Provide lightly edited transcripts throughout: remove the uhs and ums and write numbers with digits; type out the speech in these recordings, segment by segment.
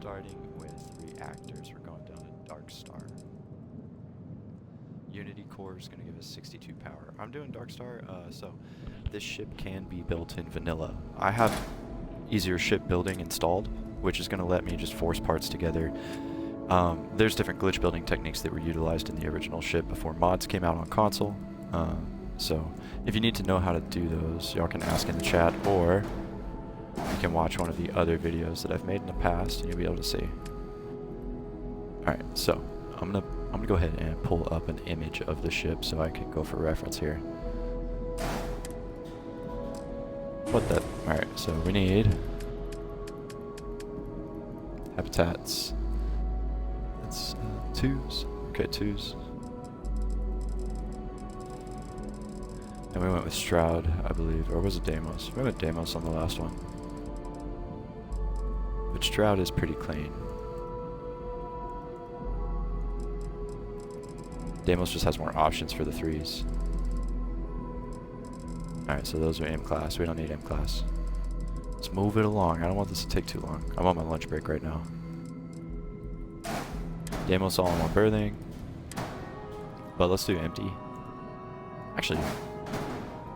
starting with reactors. We're going down to Darkstar. Unity core is going to give us 62 power. I'm doing Darkstar, so this ship can be built in vanilla. I have easier ship building installed, which is going to let me just force parts together. There's different glitch building techniques that were utilized in the original ship before mods came out on console. So if you need to know how to do those, y'all can ask in the chat, or you can watch one of the other videos that I've made in the past and you'll be able to see. Alright, so I'm gonna go ahead and pull up an image of the ship so I can go for reference here. Alright, so we need habitats. That's 2s. Okay, 2s. And we went with Stroud, I believe, or was it Deimos? We went Deimos on the last one. But Stroud is pretty clean. Deimos just has more options for the 3s. Alright, so those are M class. We don't need M class. Let's move it along. I don't want this to take too long. I'm on my lunch break right now. Deimos all in one berthing. But let's do empty. Actually,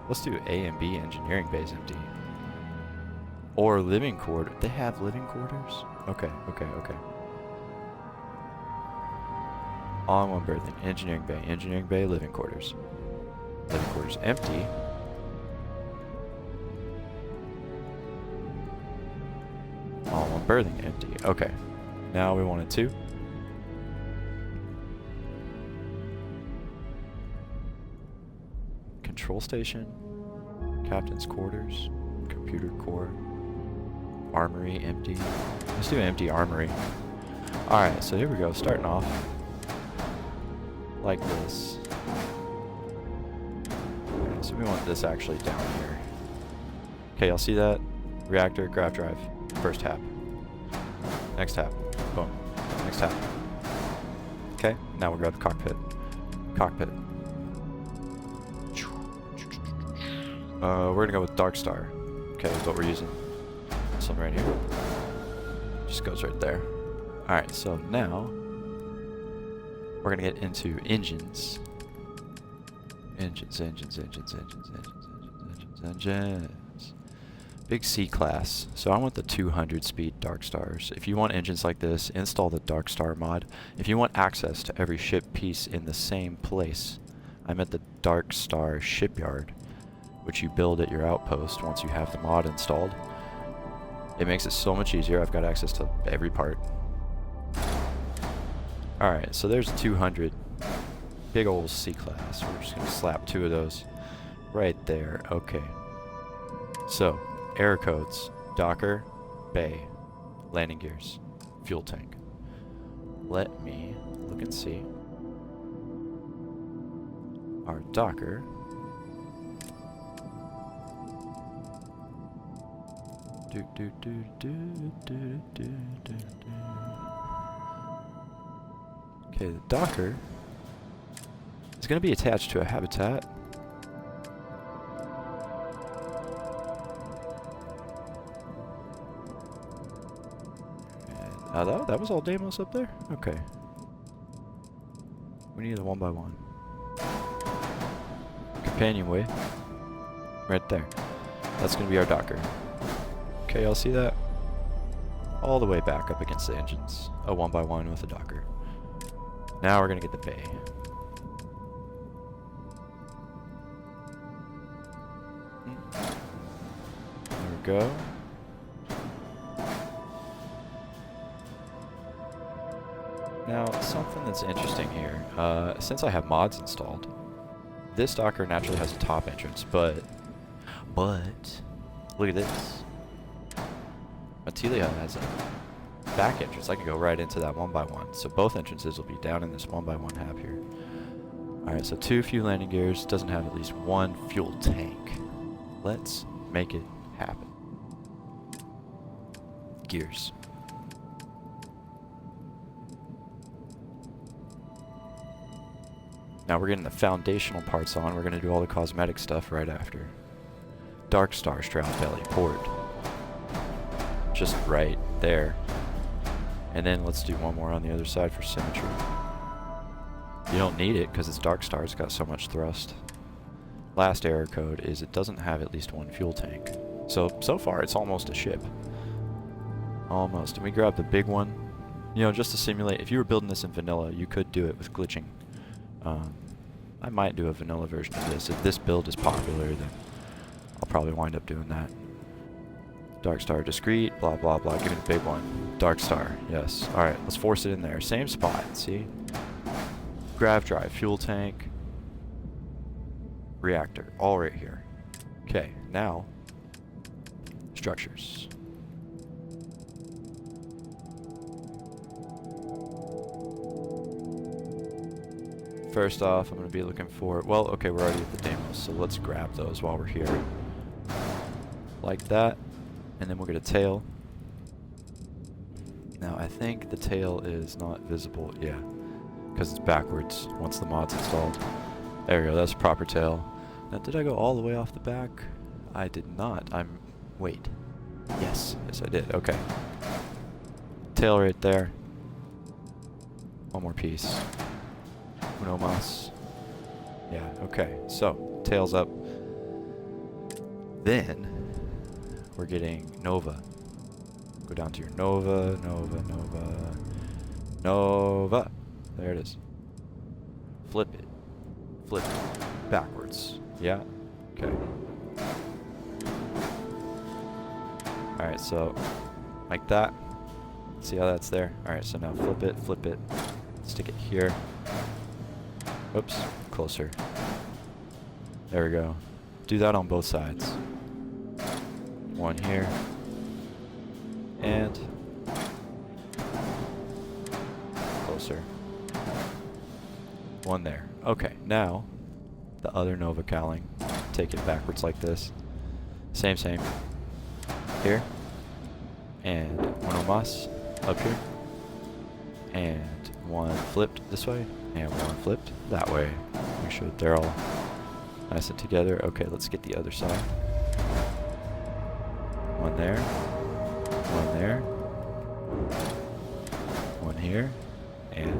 let's do A and B engineering bays empty. Or living quarters. They have living quarters? Okay. All in one berthing. Engineering bay, living quarters. Living quarters empty. All in one berthing empty. Okay. Now we want it to. Control station. Captain's quarters. Computer core. Armory empty. Let's do empty armory. Alright, so here we go. Starting off like this. Okay, so we want this actually down here. Okay, y'all see that? Reactor, grav drive. First tap. Next tap. Boom. Next tap. Okay, now we'll grab the cockpit. Cockpit. We're gonna go with Darkstar. Okay, is what we're using. This one right here. Just goes right there. Alright, so now we're gonna get into engines. Engines. Big C class. So I want the 200 speed Darkstars. If you want engines like this, install the Darkstar mod. If you want access to every ship piece in the same place, I'm at the Darkstar shipyard, which you build at your outpost once you have the mod installed. It makes it so much easier. I've got access to every part. Alright, so there's 200. Big old C class. We're just going to slap 2 of those right there. Okay. So, error codes. Docker, bay, landing gears, fuel tank. Let me look and see. Our Docker. Okay, the Docker is going to be attached to a habitat. And, that was all Deimos up there? Okay. We need a 1x1. Companionway. Right there. That's going to be our Docker. Okay, y'all see that? All the way back up against the engines. A 1x1 with a Docker. Now we're going to get the bay. There we go. Now, something that's interesting here. Since I have mods installed, this Docker naturally has a top entrance, but look at this. Matelia has a back entrance. I can go right into that 1x1. So both entrances will be down in this 1x1 hab here. Alright, so 2 fuel landing gears. Doesn't have at least 1 fuel tank. Let's make it happen. Gears. Now we're getting the foundational parts on. We're going to do all the cosmetic stuff right after. Darkstar Stroud Belly port. Just right there. And then let's do one more on the other side for symmetry. You don't need it because it's Darkstar. It's got so much thrust. Last error code is it doesn't have at least one fuel tank. So far it's almost a ship. Almost. And we grab the big one. You know, just to simulate, if you were building this in vanilla, you could do it with glitching. I might do a vanilla version of this. If this build is popular, then I'll probably wind up doing that. Darkstar discrete, blah blah blah. Give me the big one. Darkstar, yes. Alright, let's force it in there. Same spot, see? Grav drive, fuel tank, reactor, all right here. Okay, now, structures. First off, I'm going to be looking for, well, okay, we're already at the demos, so let's grab those while we're here. Like that, and then we'll get a tail. Now, I think the tail is not visible, yeah, because it's backwards once the mod's installed. There we go, that's proper tail. Now, did I go all the way off the back? I did not. Wait. Yes, I did, okay. Tail right there. One more piece. Uno mas. Yeah, okay. So, tails up. Then, we're getting Nova. Go down to your Nova, Nova, Nova, Nova. There it is. Flip it. Flip it. Backwards. Yeah? Okay. Alright, so, like that. See how that's there? Alright, so now flip it, stick it here. Oops, closer. There we go. Do that on both sides. One here. And closer. One there. Okay, now the other Nova cowling. Take it backwards like this. Same. Here. And uno mas up here. And one flipped this way. And one flipped that way. Make sure that they're all nice and together. Okay, let's get the other side. One there. One there. One here. And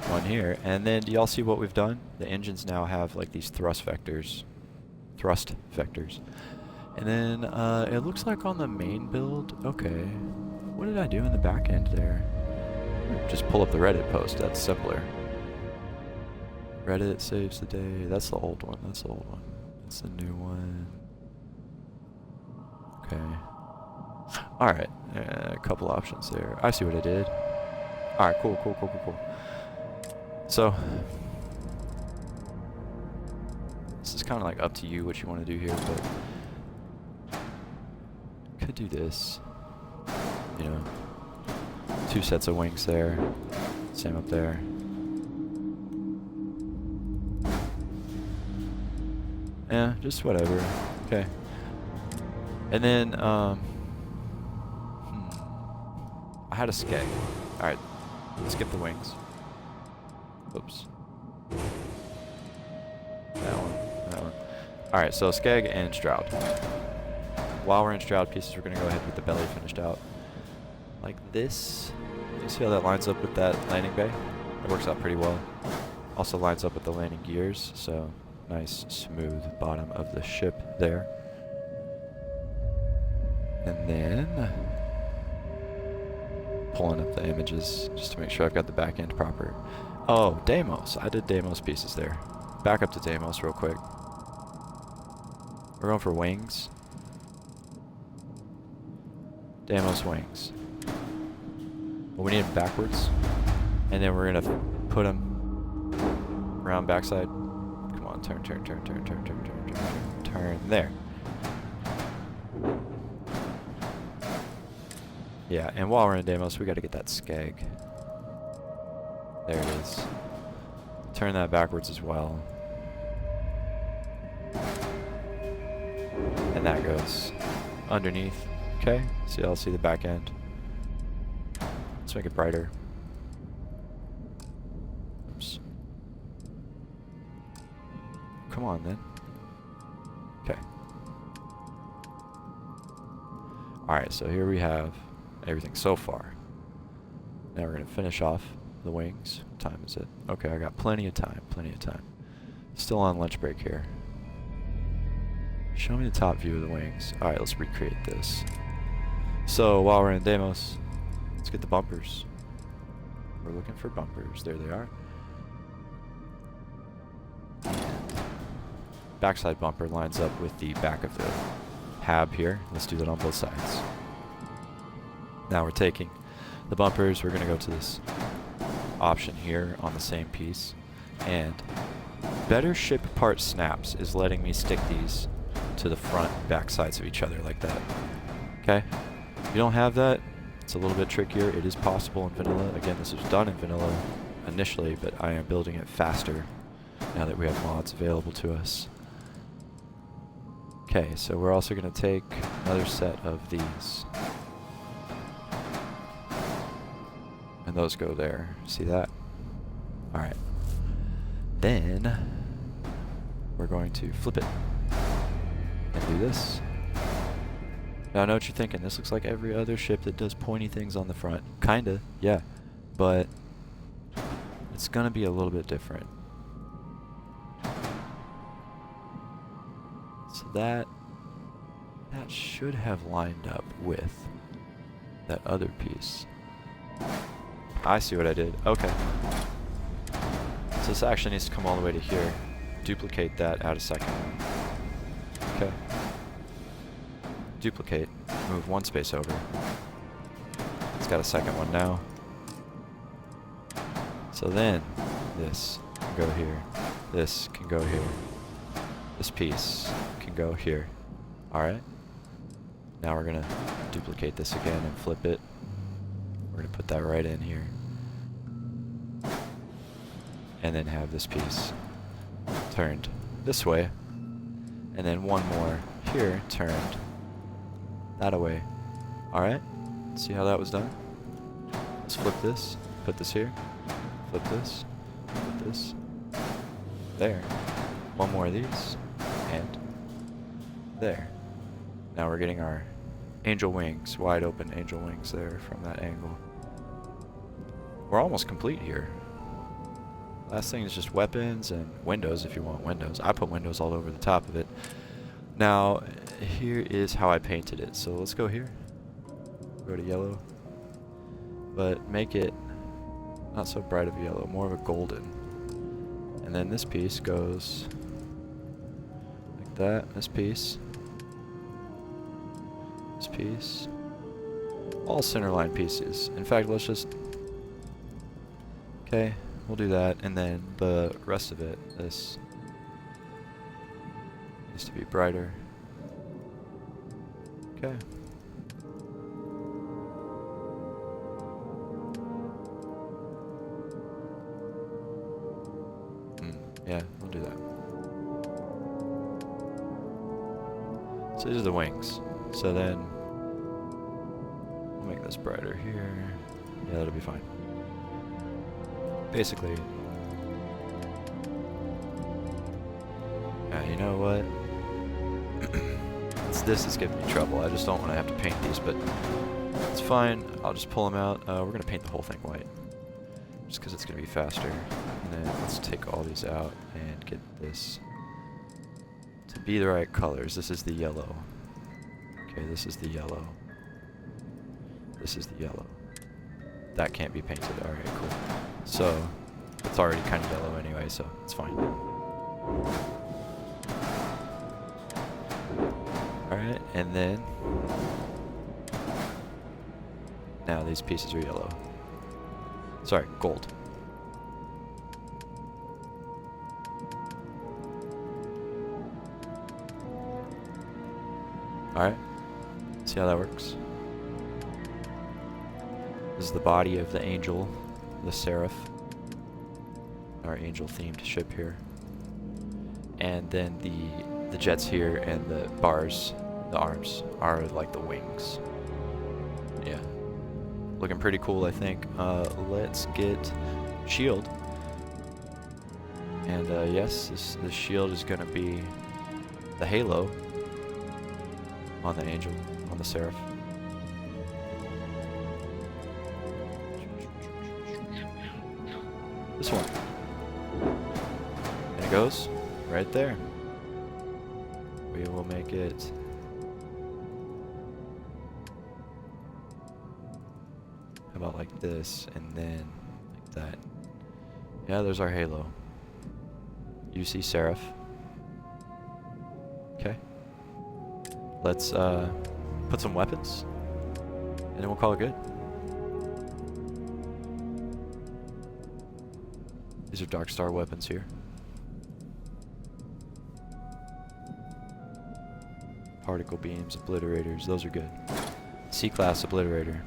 one here. And then do y'all see what we've done? The engines now have like these thrust vectors. And then it looks like on the main build, okay. What did I do in the back end there? Just pull up the Reddit post, that's simpler. Reddit saves the day. That's the old one. That's the new one. Okay. Alright. A couple options there. I see what I did. Alright, cool. So, this is kind of like up to you what you want to do here, but could do this. You know, 2 sets of wings there. Same up there. Yeah, just whatever. Okay. And then, I had a skeg. Alright, let's skip the wings. Oops. That one. Alright, so skeg and shroud. While we're in shroud pieces, we're going to go ahead with the belly finished out. Like this. You see how that lines up with that landing bay? It works out pretty well. Also lines up with the landing gears, so nice smooth bottom of the ship there. And then pulling up the images just to make sure I've got the back end proper. Oh, Deimos. I did Deimos pieces there. Back up to Deimos real quick. We're going for wings. Deimos wings. Well, we need them backwards. And then we're going to put them around backside. Come on, turn. There. Yeah, and while we're in Deimos, we got to get that skeg. There it is. Turn that backwards as well. And that goes underneath. Okay, so y'all see the back end. Let's make it brighter. Oops. Come on then. Okay. Alright, so here we have everything so far. Now we're going to finish off the wings. What time is it? Okay, I got plenty of time, plenty of time. Still on lunch break here. Show me the top view of the wings. Alright, let's recreate this. So, while we're in Deimos, let's get the bumpers. We're looking for bumpers. There they are. Backside bumper lines up with the back of the hab here. Let's do that on both sides. Now we're taking the bumpers. We're going to go to this option here on the same piece. And better ship part snaps is letting me stick these to the front and back sides of each other like that. Okay? If you don't have that, it's a little bit trickier. It is possible in vanilla. Again, this was done in vanilla initially, but I am building it faster now that we have mods available to us. Okay, so we're also going to take another set of these. And those go there. See that? Alright. Then we're going to flip it and do this. Now I know what you're thinking. This looks like every other ship that does pointy things on the front. Kinda, yeah. But it's going to be a little bit different. So that should have lined up with that other piece. I see what I did. Okay. So this actually needs to come all the way to here. Duplicate that, add a second one. Okay. Duplicate, move one space over. It's got a second one now. So then this can go here. This can go here. This piece can go here. Alright. Now we're going to duplicate this again and flip it. We're going to put that right in here. And then have this piece turned this way. And then one more here turned that away. Alright. See how that was done? Let's flip this. Put this here. Flip this. Put this. There. One more of these. And there. Now we're getting our angel wings, wide open angel wings there from that angle. We're almost complete here. Last thing is just weapons and windows if you want windows. I put windows all over the top of it. Now, here is how I painted it. So let's go here. Go to yellow. But make it not so bright of a yellow, more of a golden. And then this piece goes like that. This piece. This piece. All centerline pieces. In fact, let's just... Okay, we'll do that. And then the rest of it, this needs to be brighter. Okay. Yeah, we'll do that. So these are the wings. So then we'll make this brighter here. Yeah, that'll be fine. Basically, yeah, you know what? This is giving me trouble. I just don't want to have to paint these, but it's fine. I'll just pull them out. We're going to paint the whole thing white, just because it's going to be faster. And then let's take all these out and get this to be the right colors. This is the yellow. Okay, this is the yellow. This is the yellow. That can't be painted. Alright, cool. So, it's already kind of yellow anyway, so it's fine. Alright, and then... now these pieces are yellow. Sorry, gold. Alright, see how that works? This is the body of the angel, the Seraph, our angel-themed ship here. And then the jets here and the bars, the arms, are like the wings. Yeah. Looking pretty cool, I think. Let's get shield. And yes, this shield is going to be the halo on the angel, on the Seraph. This one. And it goes right there. We will make it. How about like this, and then like that. Yeah, there's our halo. You see Seraph. Okay. Let's put some weapons, and then we'll call it good. These are Darkstar weapons here. Particle beams, obliterators, those are good. C-class obliterator.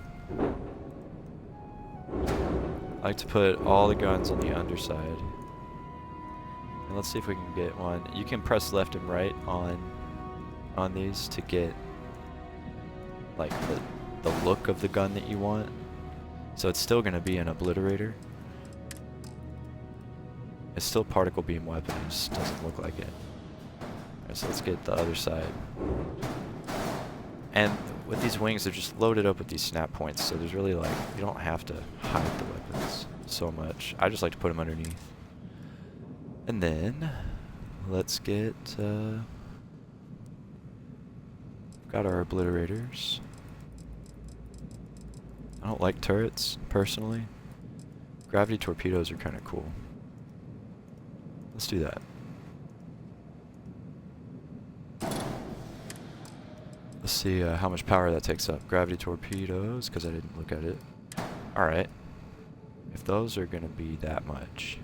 I like to put all the guns on the underside. And let's see if we can get one. You can press left and right on these to get like the look of the gun that you want. So it's still gonna be an obliterator. It's still particle beam weapon, it just doesn't look like it. Alright, so let's get the other side. And with these wings, they're just loaded up with these snap points, so there's really like, you don't have to hide the weapons so much. I just like to put them underneath. And then, let's get, got our obliterators. I don't like turrets, personally. Gravity torpedoes are kind of cool. Let's do that. Let's see how much power that takes up. Gravity torpedoes, because I didn't look at it. Alright. If those are going to be that much,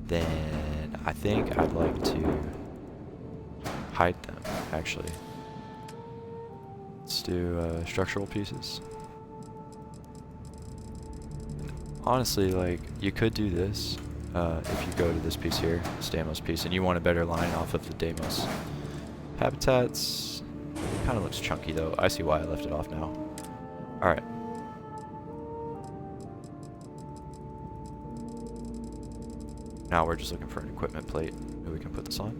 then I think I'd like to hide them, actually. Let's do structural pieces. Honestly, like, you could do this if you go to this piece here, this Deimos piece, and you want a better line off of the Deimos. Habitats kind of looks chunky though. I see why I left it off now. Alright. Now we're just looking for an equipment plate that we can put this on.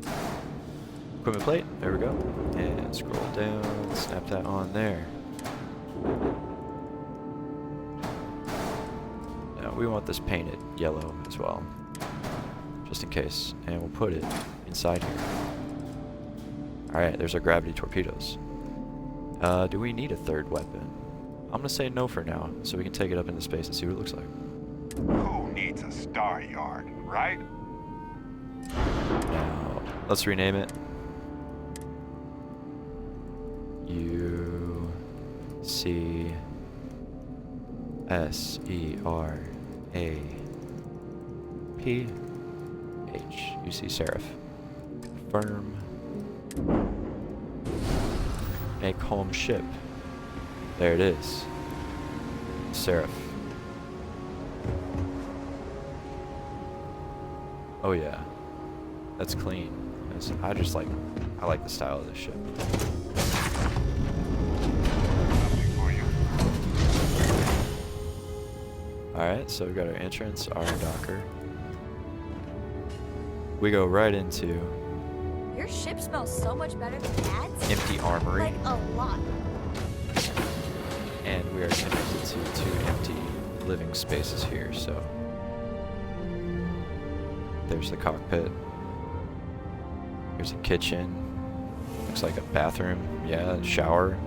Equipment plate, there we go. And scroll down, snap that on there. Now we want this painted yellow as well, just in case. And we'll put it inside here. Alright, there's our gravity torpedoes. Do we need a third weapon? I'm gonna say no for now, so we can take it up into space and see what it looks like. Who needs a star yard, right? Now, let's rename it. U-C-S-E-R-A-P-H. You see Seraph. Confirm. Make home ship. There it is. Seraph. Oh yeah. That's clean. I like the style of this ship. Alright, so we've got our entrance, our docker. We go right into Your ship smells so much better than Dad's. empty armory. Like a lot. And we are connected to 2 empty living spaces here, so there's the cockpit. There's a kitchen. Looks like a bathroom. Yeah, shower.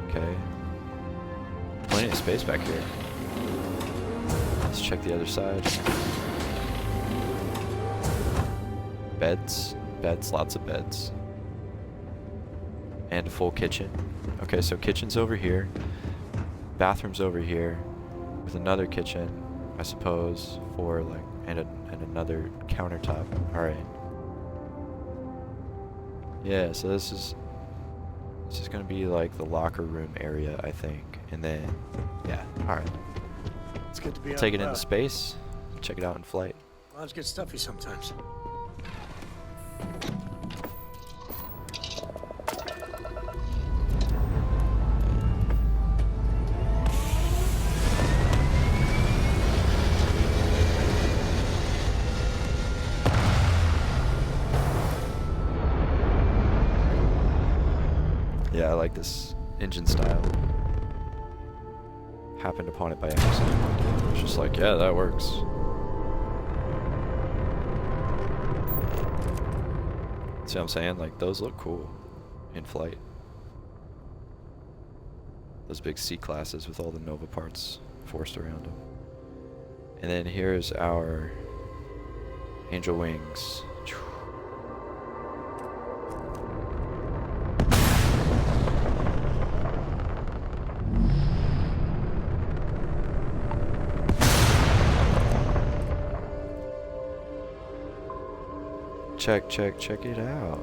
Okay. Plenty of space back here. Let's check the other side. Beds. Beds, lots of beds. And a full kitchen. Okay, so kitchen's over here. Bathroom's over here. With another kitchen, I suppose, for like, and another countertop. Alright. Yeah, so this is gonna be like the locker room area, I think. And then, yeah, alright. It's good to be Take it out into space, check it out in flight. Lives get stuffy sometimes. Yeah, I like this engine style. happened upon it by accident. It's just like, yeah, that works. See what I'm saying? Like, those look cool in flight. Those big C-classes with all the Nova parts forced around them. And then here's our Angel Wings. Check it out.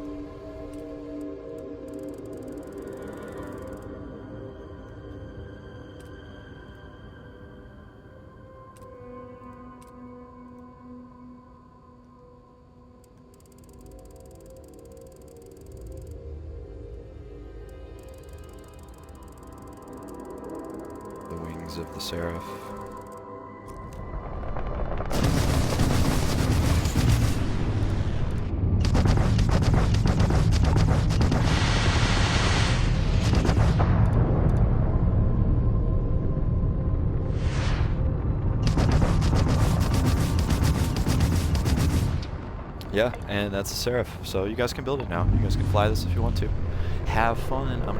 The wings of the Seraph. Yeah, and that's a Seraph. So you guys can build it now. You guys can fly this if you want to. Have fun. I'm gonna